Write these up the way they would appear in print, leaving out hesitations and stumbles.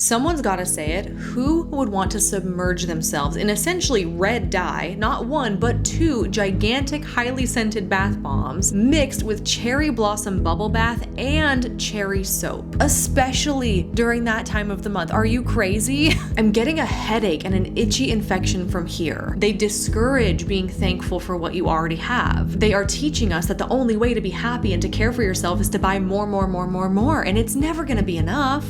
Someone's gotta say it. Who would want to submerge themselves in essentially red dye, not one, but two gigantic, highly scented bath bombs mixed with cherry blossom bubble bath and cherry soap? Especially during that time of the month. Are you crazy? I'm getting a headache and an itchy infection from here. They discourage being thankful for what you already have. They are teaching us that the only way to be happy and to care for yourself is to buy more, and it's never gonna be enough.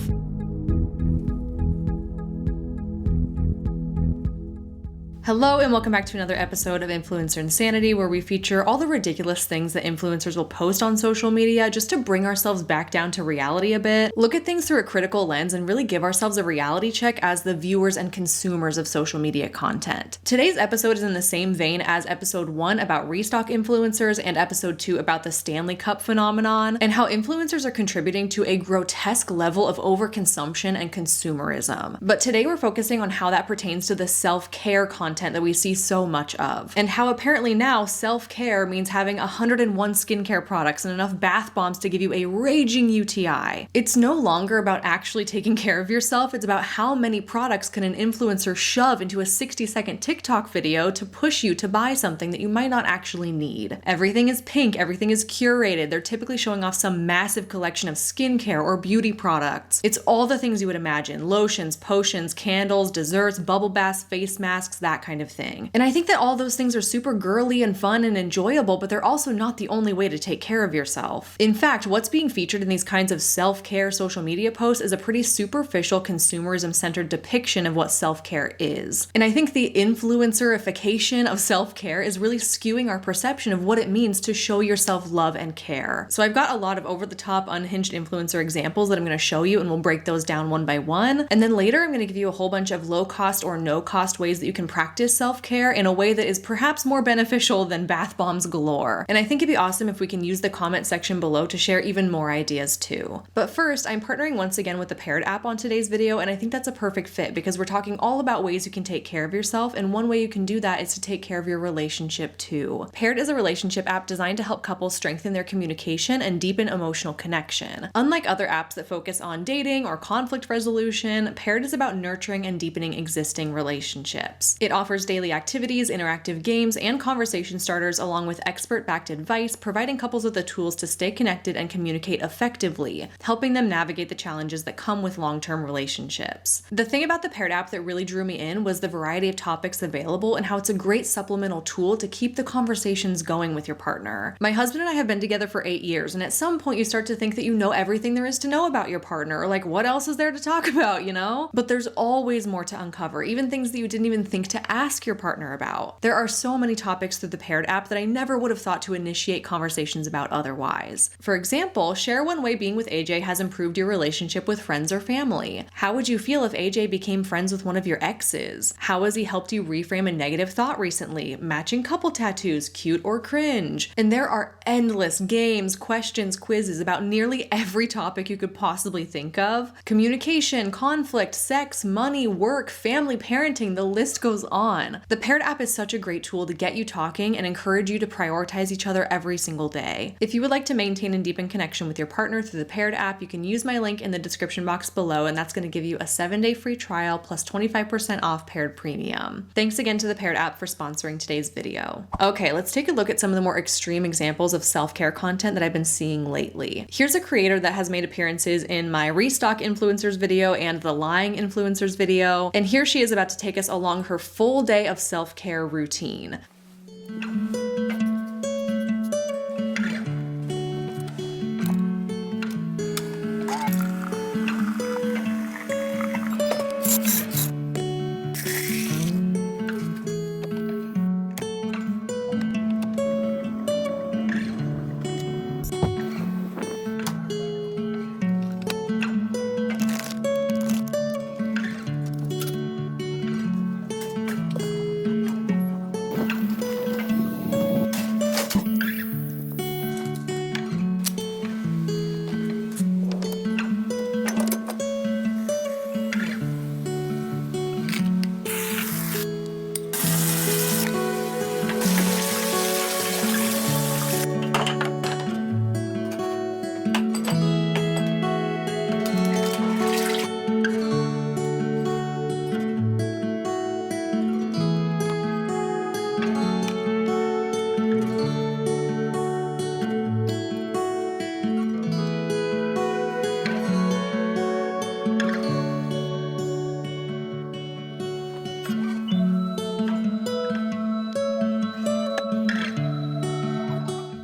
Hello and welcome back to another episode of Influencer Insanity, where we feature all the ridiculous things that influencers will post on social media just to bring ourselves back down to reality a bit, look at things through a critical lens, and really give ourselves a reality check as the viewers and consumers of social media content. Today's episode is in the same vein as episode 1 about restock influencers and episode 2 about the Stanley Cup phenomenon and how influencers are contributing to a grotesque level of overconsumption and consumerism. But today we're focusing on how that pertains to the self-care content that we see so much of, and how apparently now self-care means having 101 skincare products and enough bath bombs to give you a raging UTI. It's no longer about actually taking care of yourself, it's about how many products can an influencer shove into a 60-second TikTok video to push you to buy something that you might not actually need. Everything is pink, everything is curated, they're typically showing off some massive collection of skincare or beauty products. It's all the things you would imagine: lotions, potions, candles, desserts, bubble baths, face masks, that kind of thing. And I think that all those things are super girly and fun and enjoyable, but they're also not the only way to take care of yourself. In fact, what's being featured in these kinds of self-care social media posts is a pretty superficial consumerism-centered depiction of what self-care is. And I think the influencerification of self-care is really skewing our perception of what it means to show yourself love and care. So I've got a lot of over-the-top, unhinged influencer examples that I'm going to show you, and we'll break those down one by one. And then later I'm going to give you a whole bunch of low-cost or no-cost ways that you can practice self-care in a way that is perhaps more beneficial than bath bombs galore. And I think it'd be awesome if we can use the comment section below to share even more ideas too. But first, I'm partnering once again with the Paired app on today's video, and I think that's a perfect fit because we're talking all about ways you can take care of yourself, and one way you can do that is to take care of your relationship too. Paired is a relationship app designed to help couples strengthen their communication and deepen emotional connection. Unlike other apps that focus on dating or conflict resolution, Paired is about nurturing and deepening existing relationships. It offers daily activities, interactive games, and conversation starters, along with expert-backed advice, providing couples with the tools to stay connected and communicate effectively, helping them navigate the challenges that come with long-term relationships. The thing about the Paired app that really drew me in was the variety of topics available and how it's a great supplemental tool to keep the conversations going with your partner. My husband and I have been together for 8 years, and at some point you start to think that you know everything there is to know about your partner, or like, what else is there to talk about, you know? But there's always more to uncover, even things that you didn't even think to ask your partner about. There are so many topics through the Paired app that I never would have thought to initiate conversations about otherwise. For example, share one way being with AJ has improved your relationship with friends or family. How would you feel if AJ became friends with one of your exes? How has he helped you reframe a negative thought recently? Matching couple tattoos, cute or cringe? And there are endless games, questions, quizzes about nearly every topic you could possibly think of. Communication, conflict, sex, money, work, family, parenting, the list goes on. The Paired app is such a great tool to get you talking and encourage you to prioritize each other every single day. If you would like to maintain and deepen connection with your partner through the Paired app, you can use my link in the description box below, and that's going to give you a 7-day free trial plus 25% off Paired Premium. Thanks again to the Paired app for sponsoring today's video. Okay, let's take a look at some of the more extreme examples of self-care content that I've been seeing lately. Here's a creator that has made appearances in my Restock Influencers video and the Lying Influencers video, and here she is about to take us along her full day of self-care routine.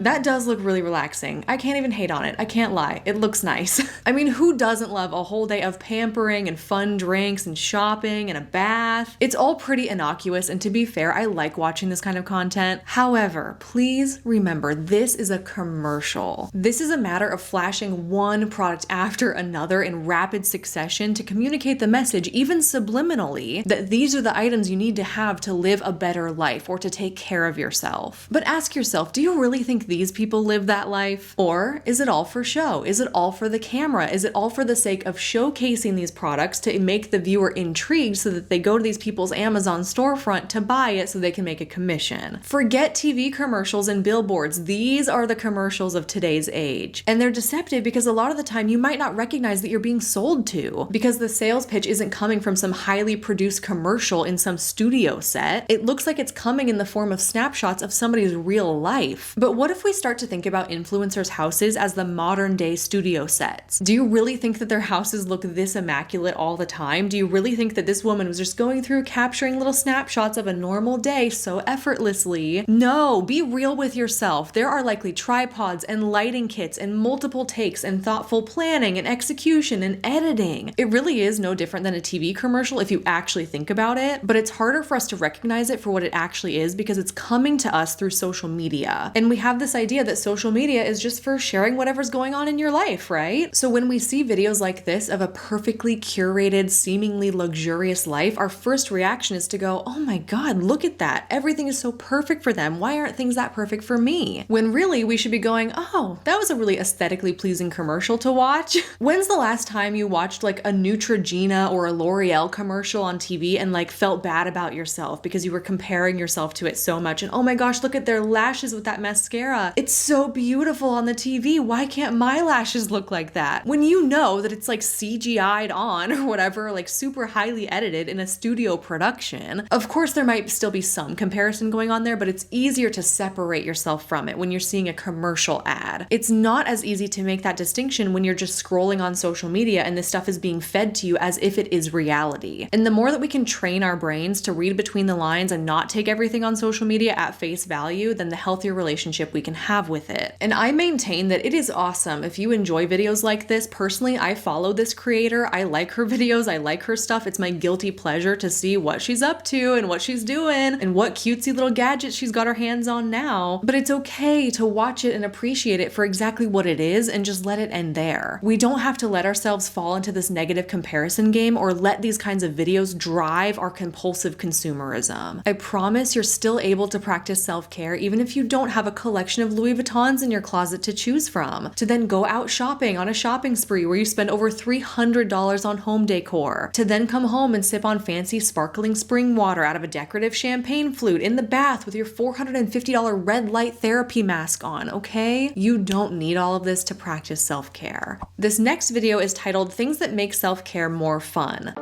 That does look really relaxing. I can't even hate on it. I can't lie. It looks nice. I mean, who doesn't love a whole day of pampering and fun drinks and shopping and a bath? It's all pretty innocuous, and to be fair, I like watching this kind of content. However, please remember, this is a commercial. This is a matter of flashing one product after another in rapid succession to communicate the message, even subliminally, that these are the items you need to have to live a better life or to take care of yourself. But ask yourself, do you really think these people live that life? Or is it all for show? Is it all for the camera? Is it all for the sake of showcasing these products to make the viewer intrigued so that they go to these people's Amazon storefront to buy it so they can make a commission? Forget TV commercials and billboards. These are the commercials of today's age. And they're deceptive because a lot of the time you might not recognize that you're being sold to, because the sales pitch isn't coming from some highly produced commercial in some studio set. It looks like it's coming in the form of snapshots of somebody's real life. But what if we start to think about influencers' houses as the modern day studio sets? Do you really think that their houses look this immaculate all the time? Do you really think that this woman was just going through capturing little snapshots of a normal day so effortlessly? No, be real with yourself. There are likely tripods and lighting kits and multiple takes and thoughtful planning and execution and editing. It really is no different than a TV commercial if you actually think about it, but it's harder for us to recognize it for what it actually is because it's coming to us through social media. And we have this idea that social media is just for sharing whatever's going on in your life, right? So when we see videos like this of a perfectly curated, seemingly luxurious life, our first reaction is to go, oh my God, look at that. Everything is so perfect for them. Why aren't things that perfect for me? When really we should be going, oh, that was a really aesthetically pleasing commercial to watch. When's the last time you watched like a Neutrogena or a L'Oreal commercial on TV and like felt bad about yourself because you were comparing yourself to it so much and oh my gosh, look at their lashes with that mascara. It's so beautiful on the TV. Why can't my lashes look like that? When you know that it's like CGI'd on or whatever, like super highly edited in a studio production. Of course, there might still be some comparison going on there, but it's easier to separate yourself from it when you're seeing a commercial ad. It's not as easy to make that distinction when you're just scrolling on social media and this stuff is being fed to you as if it is reality. And the more that we can train our brains to read between the lines and not take everything on social media at face value, then the healthier relationship we can have with it. And I maintain that it is awesome if you enjoy videos like this. Personally, I follow this creator. I like her videos. I like her stuff. It's my guilty pleasure to see what she's up to and what she's doing and what cutesy little gadgets she's got her hands on now. But it's okay to watch it and appreciate it for exactly what it is and just let it end there. We don't have to let ourselves fall into this negative comparison game or let these kinds of videos drive our compulsive consumerism. I promise you're still able to practice self-care even if you don't have a collection of Louis Vuittons in your closet to choose from, to then go out shopping on a shopping spree where you spend over $300 on home decor, to then come home and sip on fancy sparkling spring water out of a decorative champagne flute in the bath with your $450 red light therapy mask on, okay? You don't need all of this to practice self-care. This next video is titled Things That Make Self-Care More Fun.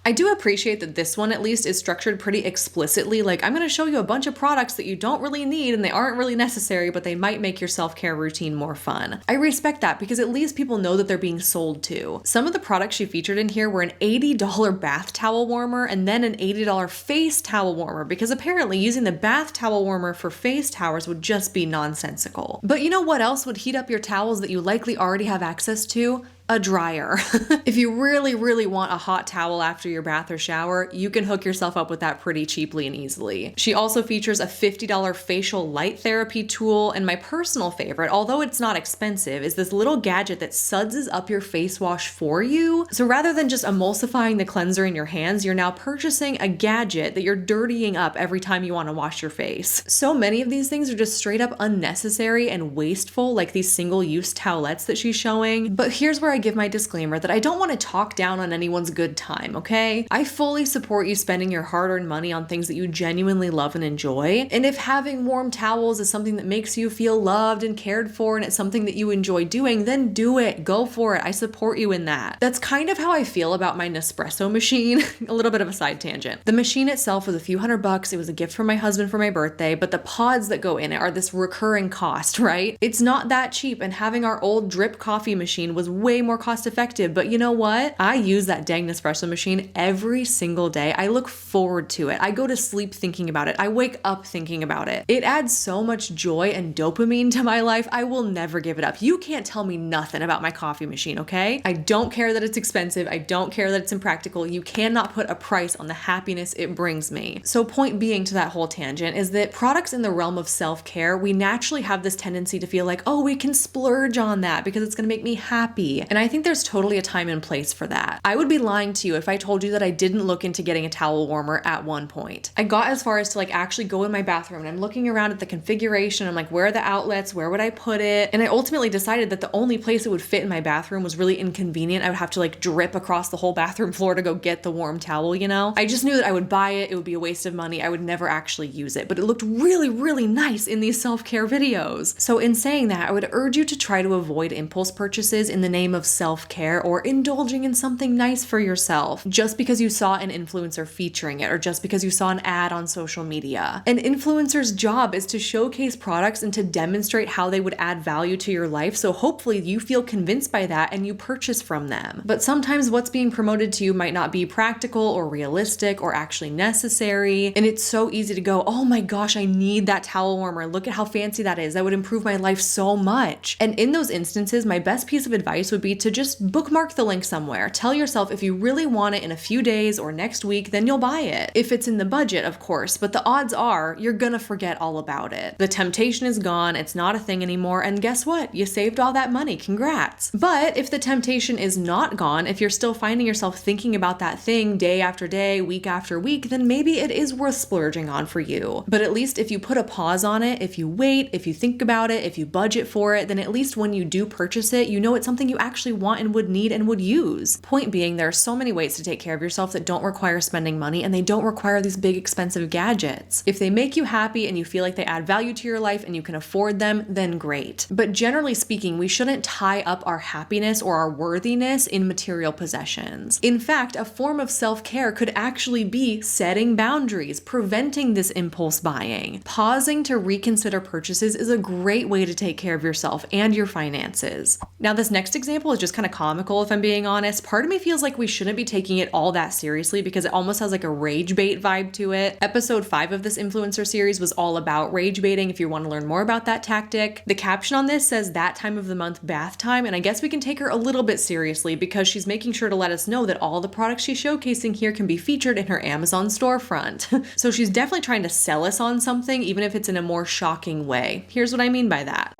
I do appreciate that this one at least is structured pretty explicitly. Like, I'm going to show you a bunch of products that you don't really need and they aren't really necessary, but they might make your self-care routine more fun. I respect that because at least people know that they're being sold to. Some of the products she featured in here were an $80 bath towel warmer and then an $80 face towel warmer, because apparently using the bath towel warmer for face towels would just be nonsensical. But you know what else would heat up your towels that you likely already have access to? A dryer. If you really want a hot towel after your bath or shower, you can hook yourself up with that pretty cheaply and easily. She also features a $50 facial light therapy tool, and my personal favorite, although it's not expensive, is this little gadget that suds up your face wash for you. So rather than just emulsifying the cleanser in your hands, you're now purchasing a gadget that you're dirtying up every time you want to wash your face. So many of these things are just straight up unnecessary and wasteful, like these single-use towelettes that she's showing. But here's where I give my disclaimer that I don't want to talk down on anyone's good time, okay? I fully support you spending your hard-earned money on things that you genuinely love and enjoy. And if having warm towels is something that makes you feel loved and cared for and it's something that you enjoy doing, then do it. Go for it. I support you in that. That's kind of how I feel about my Nespresso machine. A little bit of a side tangent. The machine itself was a few $100. It was a gift from my husband for my birthday, but the pods that go in it are this recurring cost, right? It's not that cheap, and having our old drip coffee machine was way more cost effective. But you know what? I use that dang Nespresso machine every single day. I look forward to it. I go to sleep thinking about it. I wake up thinking about it. It adds so much joy and dopamine to my life. I will never give it up. You can't tell me nothing about my coffee machine, okay? I don't care that it's expensive. I don't care that it's impractical. You cannot put a price on the happiness it brings me. So point being to that whole tangent is that products in the realm of self-care, we naturally have this tendency to feel like, oh, we can splurge on that because it's gonna make me happy. And I think there's totally a time and place for that. I would be lying to you if I told you that I didn't look into getting a towel warmer at one point. I got as far as to like actually go in my bathroom and I'm looking around at the configuration. I'm like, where are the outlets? Where would I put it? And I ultimately decided that the only place it would fit in my bathroom was really inconvenient. I would have to like drip across the whole bathroom floor to go get the warm towel, you know? I just knew that I would buy it. It would be a waste of money. I would never actually use it, but it looked really nice in these self-care videos. So in saying that, I would urge you to try to avoid impulse purchases in the name of self-care or indulging in something nice for yourself just because you saw an influencer featuring it or just because you saw an ad on social media. An influencer's job is to showcase products and to demonstrate how they would add value to your life, so hopefully you feel convinced by that and you purchase from them. But sometimes what's being promoted to you might not be practical or realistic or actually necessary, and it's so easy to go, oh my gosh, I need that towel warmer. Look at how fancy that is. That would improve my life so much. And in those instances, my best piece of advice would be to just bookmark the link somewhere. Tell yourself if you really want it in a few days or next week, then you'll buy it. If it's in the budget, of course, but the odds are you're gonna forget all about it. The temptation is gone, it's not a thing anymore, and guess what? You saved all that money, congrats. But if the temptation is not gone, if you're still finding yourself thinking about that thing day after day, week after week, then maybe it is worth splurging on for you. But at least if you put a pause on it, if you wait, if you think about it, if you budget for it, then at least when you do purchase it, you know it's something you actually want and would need and would use. Point being, there are so many ways to take care of yourself that don't require spending money, and they don't require these big expensive gadgets. If they make you happy and you feel like they add value to your life and you can afford them, then great. But generally speaking, we shouldn't tie up our happiness or our worthiness in material possessions. In fact, a form of self-care could actually be setting boundaries, preventing this impulse buying. Pausing to reconsider purchases is a great way to take care of yourself and your finances. Now, this next example is just kind of comical, if I'm being honest. Part of me feels like we shouldn't be taking it all that seriously because it almost has like a rage bait vibe to it. Episode 5 of this influencer series was all about rage baiting if you want to learn more about that tactic. The caption on this says that time of the month bath time, and I guess we can take her a little bit seriously because she's making sure to let us know that all the products she's showcasing here can be featured in her Amazon storefront. So she's definitely trying to sell us on something, even if it's in a more shocking way. Here's what I mean by that.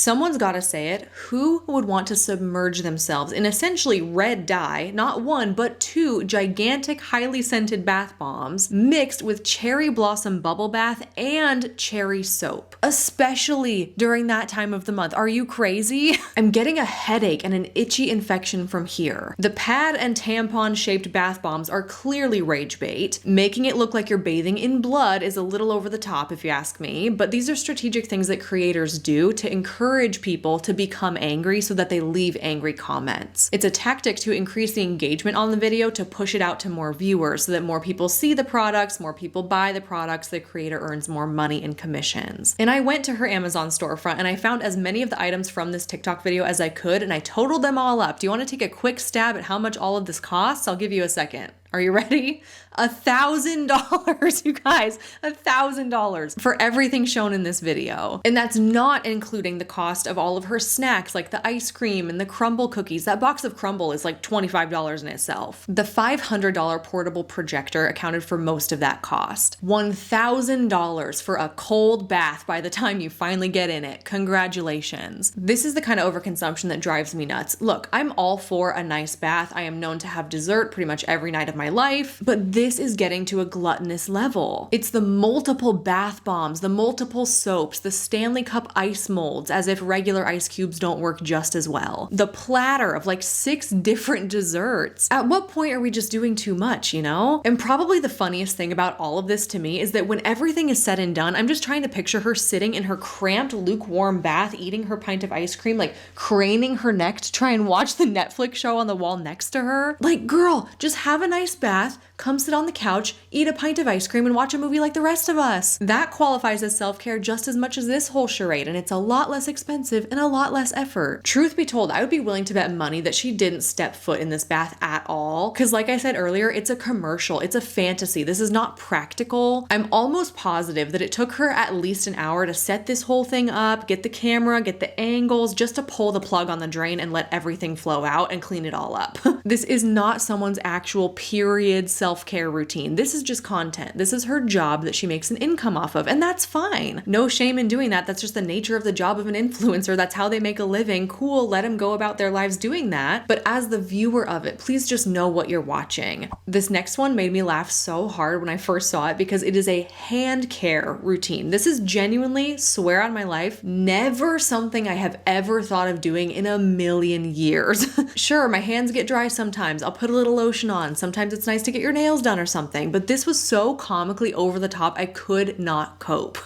Someone's gotta say it. Who would want to submerge themselves in essentially red dye, not one, but two gigantic, highly scented bath bombs mixed with cherry blossom bubble bath and cherry soap? Especially during that time of the month. Are you crazy? I'm getting a headache and an itchy infection from here. The pad and tampon shaped bath bombs are clearly rage bait. Making it look like you're bathing in blood is a little over the top if you ask me, but these are strategic things that creators do to encourage people to become angry so that they leave angry comments. It's a tactic to increase the engagement on the video, to push it out to more viewers so that more people see the products, more people buy the products, the creator earns more money in commissions. And I went to her Amazon storefront and I found as many of the items from this TikTok video as I could, and I totaled them all up. Do you want to take a quick stab at how much all of this costs? I'll give you a second. Are you ready? $1,000, you guys, $1,000 for everything shown in this video. And that's not including the cost of all of her snacks, like the ice cream and the crumble cookies. That box of crumble is like $25 in itself. The $500 portable projector accounted for most of that cost. $1,000 for a cold bath by the time you finally get in it. Congratulations. This is the kind of overconsumption that drives me nuts. Look, I'm all for a nice bath. I am known to have dessert pretty much every night of my life, but this is getting to a gluttonous level. It's the multiple bath bombs, the multiple soaps, the Stanley Cup ice molds, as if regular ice cubes don't work just as well. The platter of like 6 different desserts. At what point are we just doing too much, you know? And probably the funniest thing about all of this to me is that when everything is said and done, I'm just trying to picture her sitting in her cramped, lukewarm bath, eating her pint of ice cream, like craning her neck to try and watch the Netflix show on the wall next to her. Like, girl, just have a nice bath, come sit on the couch, eat a pint of ice cream, and watch a movie like the rest of us. That qualifies as self-care just as much as this whole charade, and it's a lot less expensive and a lot less effort. Truth be told, I would be willing to bet money that she didn't step foot in this bath at all, because like I said earlier, it's a commercial, it's a fantasy. This is not practical. I'm almost positive that it took her at least an hour to set this whole thing up, get the camera, get the angles, just to pull the plug on the drain and let everything flow out and clean it all up. This is not someone's actual period self-care routine. This is just content. This is her job that she makes an income off of, and that's fine. No shame in doing that. That's just the nature of the job of an influencer. That's how they make a living. Cool, let them go about their lives doing that. But as the viewer of it, please just know what you're watching. This next one made me laugh so hard when I first saw it because it is a hand care routine. This is genuinely, swear on my life, never something I have ever thought of doing in a million years. Sure, my hands get dry sometimes. I'll put a little lotion on. Sometimes it's nice to get your nails done or something, but this was so comically over the top, I could not cope.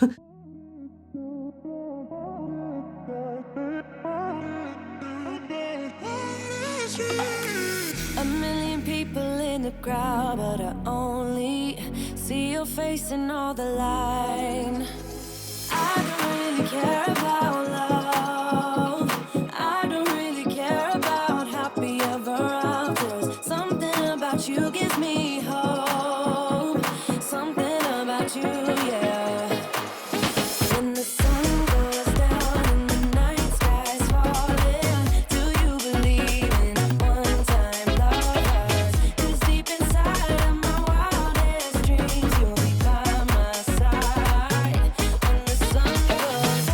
A million people in the crowd, but I only see your face in all the line. I don't really care about love. I don't really care about happy ever afters. Something about you gives me hope. Something about you, yeah. When the sun goes down and the night sky's falling, do you believe in one-time lovers? 'Cause deep inside of my wildest dreams, you'll be by my side. When the sun goes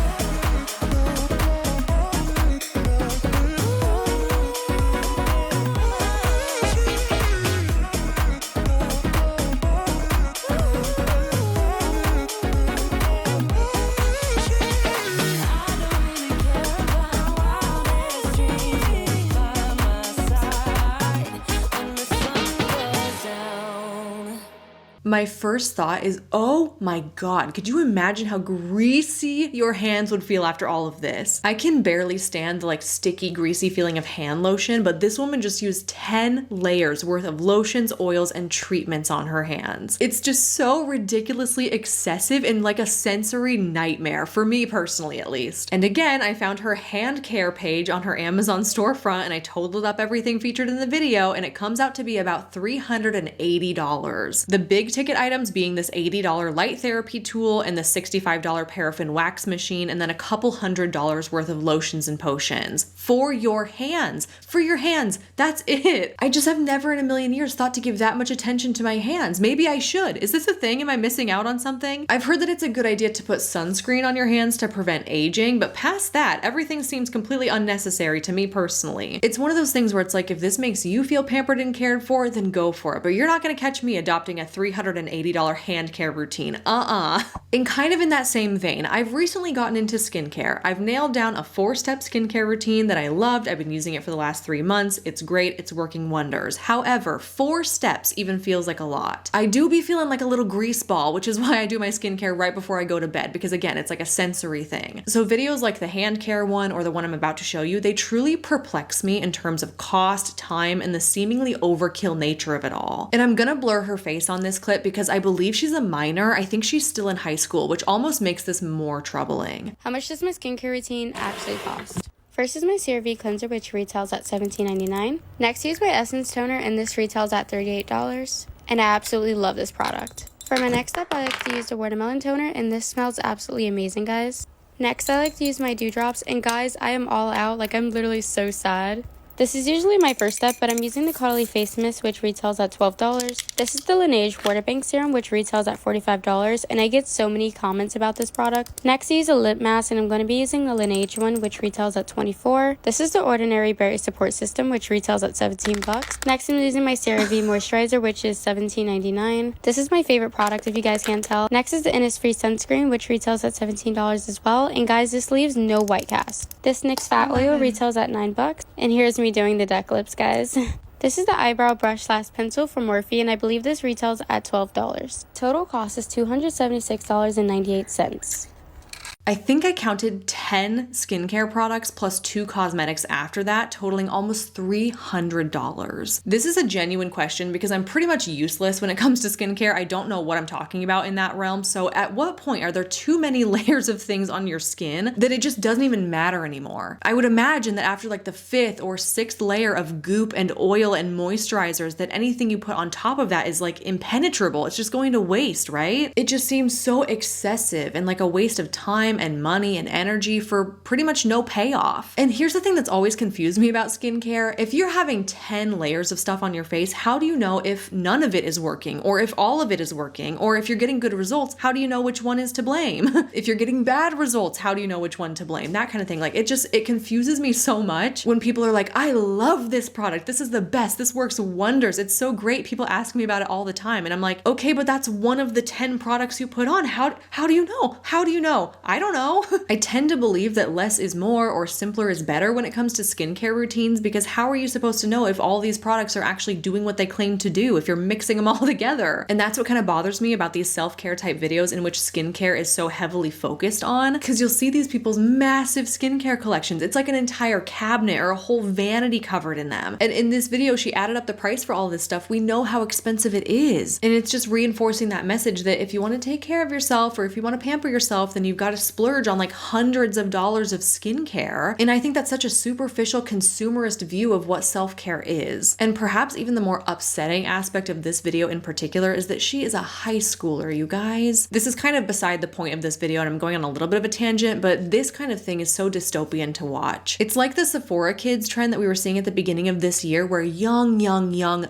My first thought is, oh my God, could you imagine how greasy your hands would feel after all of this? I can barely stand the like sticky, greasy feeling of hand lotion, but this woman just used 10 layers worth of lotions, oils, and treatments on her hands. It's just so ridiculously excessive and like a sensory nightmare, for me personally at least. And again, I found her hand care page on her Amazon storefront and I totaled up everything featured in the video and it comes out to be about $380. The big ticket items being this $80 light therapy tool and the $65 paraffin wax machine, and then a couple $100 worth of lotions and potions for your hands. For your hands. That's it. I just have never in a million years thought to give that much attention to my hands. Maybe I should. Is this a thing? Am I missing out on something? I've heard that it's a good idea to put sunscreen on your hands to prevent aging, but past that, everything seems completely unnecessary to me personally. It's one of those things where it's like, if this makes you feel pampered and cared for, then go for it. But you're not going to catch me adopting a $380 hand care routine. And kind of in that same vein, I've recently gotten into skincare. I've nailed down a 4-step skincare routine that I loved. I've been using it for the last 3 months. It's great. It's working wonders. However, 4 steps even feels like a lot. I do be feeling like a little grease ball, which is why I do my skincare right before I go to bed, because again, it's like a sensory thing. So videos like the hand care one or the one I'm about to show you, they truly perplex me in terms of cost, time, and the seemingly overkill nature of it all. And I'm gonna blur her face on this clip because I believe she's a minor. I think she's still in high school, which almost makes this more troubling. How much does my skincare routine actually cost? First is my CeraVe cleanser, which retails at $17.99. Next is my Essence toner, and this retails at $38. And I absolutely love this product. For my next step, I like to use the watermelon toner, and this smells absolutely amazing, guys. Next, I like to use my dewdrops, and guys, I am all out. Like, I'm literally so sad. This is usually my first step, but I'm using the Caudalie Face Mist, which retails at $12. This is the Laneige Water Bank Serum, which retails at $45, and I get so many comments about this product. Next, I use a lip mask, and I'm going to be using the Laneige one, which retails at $24. This is the Ordinary Berry Support System, which retails at $17. Next, I'm using my CeraVe Moisturizer, which is $17.99. This is my favorite product, if you guys can't tell. Next is the Innisfree Sunscreen, which retails at $17 as well, and guys, this leaves no white cast. This NYX Fat Oil retails at $9, and here's me doing the duck lips, guys. This is the eyebrow brush / pencil from Morphe, and I believe this retails at $12. Total cost is $276.98. I think I counted 10 skincare products plus 2 cosmetics after that, totaling almost $300. This is a genuine question because I'm pretty much useless when it comes to skincare. I don't know what I'm talking about in that realm. So at what point are there too many layers of things on your skin that it just doesn't even matter anymore? I would imagine that after like the 5th or 6th layer of goop and oil and moisturizers, that anything you put on top of that is like impenetrable. It's just going to waste, right? It just seems so excessive and like a waste of time and money and energy for pretty much no payoff. And here's the thing that's always confused me about skincare. If you're having 10 layers of stuff on your face, how do you know if none of it is working, or if all of it is working, or if you're getting good results, how do you know which one is to blame? If you're getting bad results, how do you know which one to blame? That kind of thing. Like it confuses me so much when people are like, I love this product. This is the best. This works wonders. It's so great. People ask me about it all the time. And I'm like, okay, but that's one of the 10 products you put on. How do you know? How do you know? I don't know. I tend to believe that less is more or simpler is better when it comes to skincare routines, because how are you supposed to know if all these products are actually doing what they claim to do if you're mixing them all together? And that's what kind of bothers me about these self-care type videos in which skincare is so heavily focused on, because you'll see these people's massive skincare collections. It's like an entire cabinet or a whole vanity covered in them. And in this video, she added up the price for all this stuff. We know how expensive it is. And it's just reinforcing that message that if you want to take care of yourself or if you want to pamper yourself, then you've got to splurge on like hundreds of dollars of skincare. And I think that's such a superficial consumerist view of what self-care is. And perhaps even the more upsetting aspect of this video in particular is that she is a high schooler, you guys. This is kind of beside the point of this video, and I'm going on a little bit of a tangent, but this kind of thing is so dystopian to watch. It's like the Sephora Kids trend that we were seeing at the beginning of this year, where young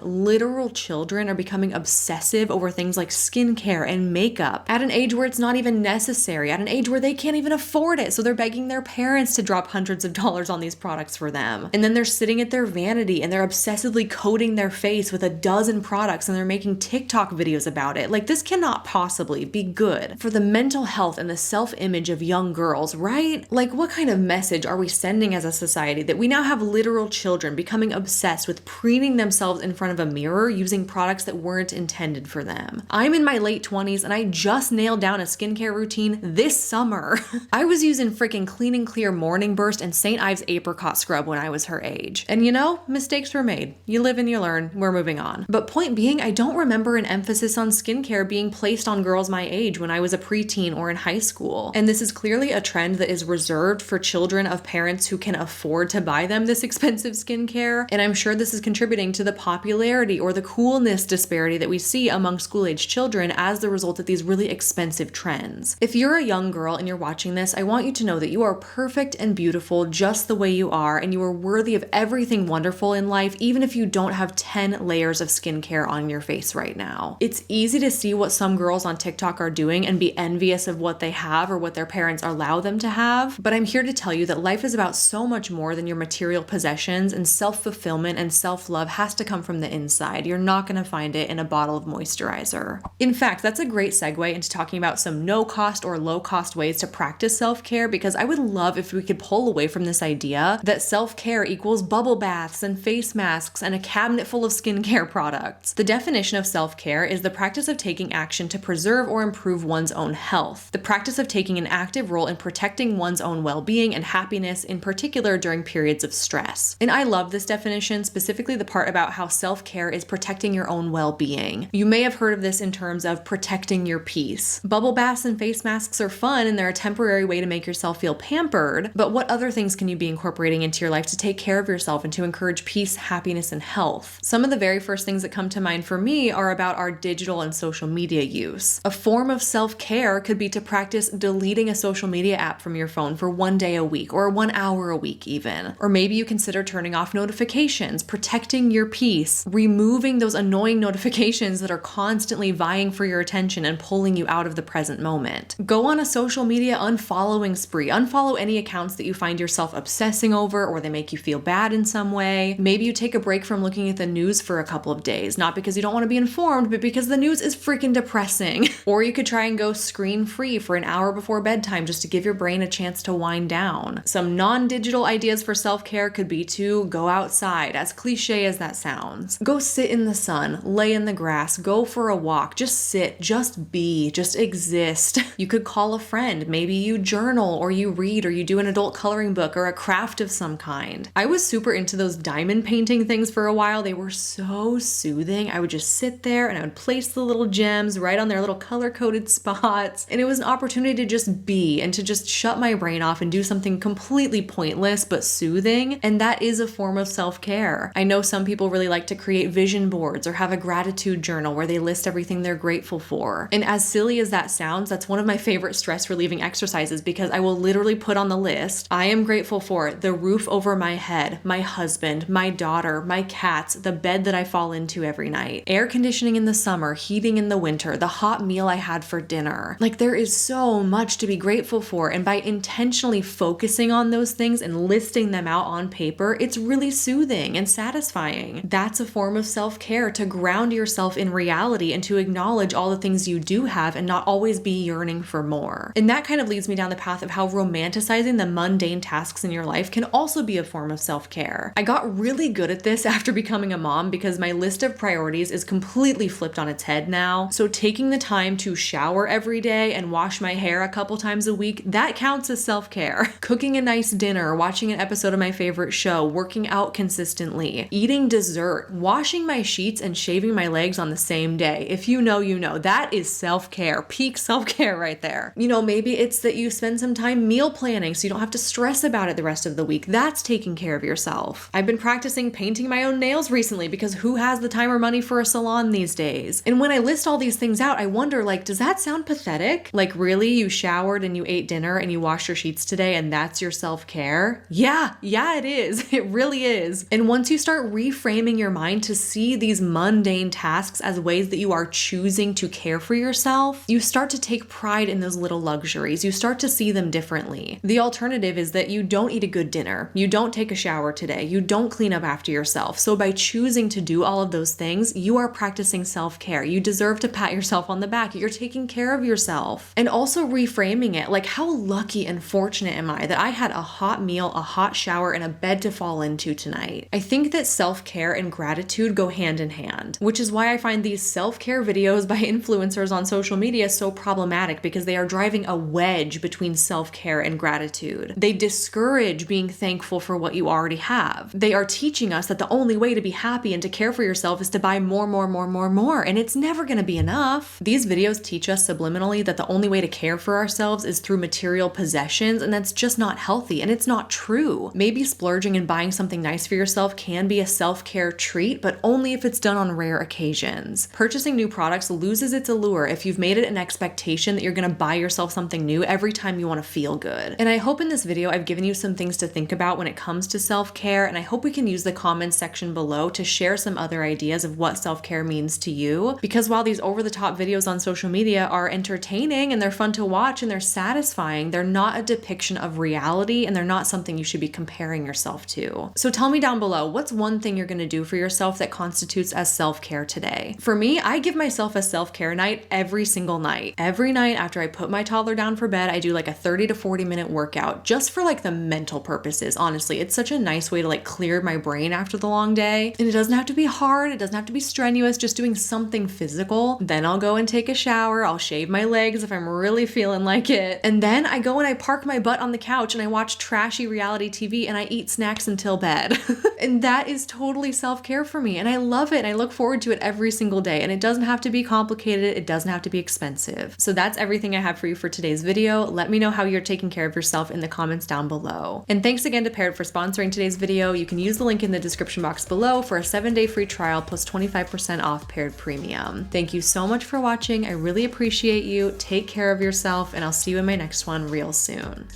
literal children are becoming obsessive over things like skincare and makeup at an age where it's not even necessary, at an age where they can't even afford it. So they're begging their parents to drop hundreds of dollars on these products for them. And then they're sitting at their vanity and they're obsessively coating their face with a dozen products, and they're making TikTok videos about it. Like, this cannot possibly be good for the mental health and the self-image of young girls, right? Like, what kind of message are we sending as a society that we now have literal children becoming obsessed with preening themselves in front of a mirror using products that weren't intended for them? I'm in my late 20s and I just nailed down a skincare routine this summer summer. I was using freaking Clean and Clear Morning Burst and St. Ives Apricot Scrub when I was her age. And you know, mistakes were made. You live and you learn. We're moving on. But point being, I don't remember an emphasis on skincare being placed on girls my age when I was a preteen or in high school. And this is clearly a trend that is reserved for children of parents who can afford to buy them this expensive skincare. And I'm sure this is contributing to the popularity or the coolness disparity that we see among school-age children as the result of these really expensive trends. If you're a young girl and you're watching this, I want you to know that you are perfect and beautiful just the way you are, and you are worthy of everything wonderful in life, even if you don't have 10 layers of skincare on your face right now. It's easy to see what some girls on TikTok are doing and be envious of what they have or what their parents allow them to have, but I'm here to tell you that life is about so much more than your material possessions, and self-fulfillment and self-love has to come from the inside. You're not going to find it in a bottle of moisturizer. In fact, that's a great segue into talking about some no-cost or low-cost ways to practice self-care, because I would love if we could pull away from this idea that self-care equals bubble baths and face masks and a cabinet full of skincare products. The definition of self-care is the practice of taking action to preserve or improve one's own health, the practice of taking an active role in protecting one's own well-being and happiness, in particular during periods of stress. And I love this definition, specifically the part about how self-care is protecting your own well-being. You may have heard of this in terms of protecting your peace. Bubble baths and face masks are fun and they're a temporary way to make yourself feel pampered, but what other things can you be incorporating into your life to take care of yourself and to encourage peace, happiness, and health? Some of the very first things that come to mind for me are about our digital and social media use. A form of self-care could be to practice deleting a social media app from your phone for 1 day a week or 1 hour a week even. Or maybe you consider turning off notifications, protecting your peace, removing those annoying notifications that are constantly vying for your attention and pulling you out of the present moment. Go on a social media unfollowing spree. Unfollow any accounts that you find yourself obsessing over or they make you feel bad in some way. Maybe you take a break from looking at the news for a couple of days, not because you don't want to be informed, but because the news is freaking depressing. Or you could try and go screen free for an hour before bedtime just to give your brain a chance to wind down. Some non-digital ideas for self-care could be to go outside, as cliche as that sounds. Go sit in the sun, lay in the grass, go for a walk, just sit, just be, just exist. You could call a friend, maybe you journal or you read or you do an adult coloring book or a craft of some kind. I was super into those diamond painting things for a while. They were so soothing. I would just sit there and I would place the little gems right on their little color-coded spots. And it was an opportunity to just be and to just shut my brain off and do something completely pointless but soothing. And that is a form of self-care. I know some people really like to create vision boards or have a gratitude journal where they list everything they're grateful for. And as silly as that sounds, that's one of my favorite stress relieving exercises because I will literally put on the list, I am grateful for the roof over my head, my husband, my daughter, my cats, the bed that I fall into every night, air conditioning in the summer, heating in the winter, the hot meal I had for dinner. Like, there is so much to be grateful for, and by intentionally focusing on those things and listing them out on paper, it's really soothing and satisfying. That's a form of self-care, to ground yourself in reality and to acknowledge all the things you do have and not always be yearning for more. And that kind of leads me down the path of how romanticizing the mundane tasks in your life can also be a form of self-care. I got really good at this after becoming a mom because my list of priorities is completely flipped on its head now. So taking the time to shower every day and wash my hair a couple times a week, that counts as self-care. Cooking a nice dinner, watching an episode of my favorite show, working out consistently, eating dessert, washing my sheets and shaving my legs on the same day. If you know, you know. That is self-care. Peak self-care right there. You know, maybe it's that you spend some time meal planning so you don't have to stress about it the rest of the week. That's taking care of yourself. I've been practicing painting my own nails recently because who has the time or money for a salon these days? And when I list all these things out, I wonder, like, does that sound pathetic? Like, really? You showered and you ate dinner and you washed your sheets today and that's your self-care? Yeah, it is. It really is. And once you start reframing your mind to see these mundane tasks as ways that you are choosing to care for yourself, you start to take pride in those little luxuries. You start to see them differently. The alternative is that you don't eat a good dinner, you don't take a shower today, you don't clean up after yourself. So by choosing to do all of those things, you are practicing self-care. You deserve to pat yourself on the back. You're taking care of yourself. And also reframing it, like, how lucky and fortunate am I that I had a hot meal, a hot shower, and a bed to fall into tonight? I think that self-care and gratitude go hand in hand, which is why I find these self-care videos by influencers on social media so problematic, because they are driving a wedge between self-care and gratitude. They discourage being thankful for what you already have. They are teaching us that the only way to be happy and to care for yourself is to buy more, and it's never gonna be enough. These videos teach us subliminally that the only way to care for ourselves is through material possessions, and that's just not healthy, and it's not true. Maybe splurging and buying something nice for yourself can be a self-care treat, but only if it's done on rare occasions. Purchasing new products loses its allure if you've made it an expectation that you're gonna buy yourself something new every time you wanna feel good. And I hope in this video I've given you some things to think about when it comes to self-care, and I hope we can use the comments section below to share some other ideas of what self-care means to you. Because while these over-the-top videos on social media are entertaining and they're fun to watch and they're satisfying, they're not a depiction of reality, and they're not something you should be comparing yourself to. So tell me down below, what's one thing you're gonna do for yourself that constitutes as self-care today? For me, I give myself a self-care night every single night. Every night after I put my toddler down for bed, I do like a 30 to 40 minute workout just for like the mental purposes. Honestly, it's such a nice way to like clear my brain after the long day. And it doesn't have to be hard. It doesn't have to be strenuous, just doing something physical. Then I'll go and take a shower. I'll shave my legs if I'm really feeling like it. And then I go and I park my butt on the couch and I watch trashy reality TV and I eat snacks until bed. And that is totally self-care for me. And I love it. And I look forward to it every single day. And it doesn't have to be complicated. It doesn't have to be expensive. So that's everything I have for you for today's video. Let me know how you're taking care of yourself in the comments down below. And thanks again to Paired for sponsoring today's video. You can use the link in the description box below for a 7-day free trial plus 25% off Paired Premium. Thank you so much for watching. I really appreciate you. Take care of yourself, and I'll see you in my next one real soon.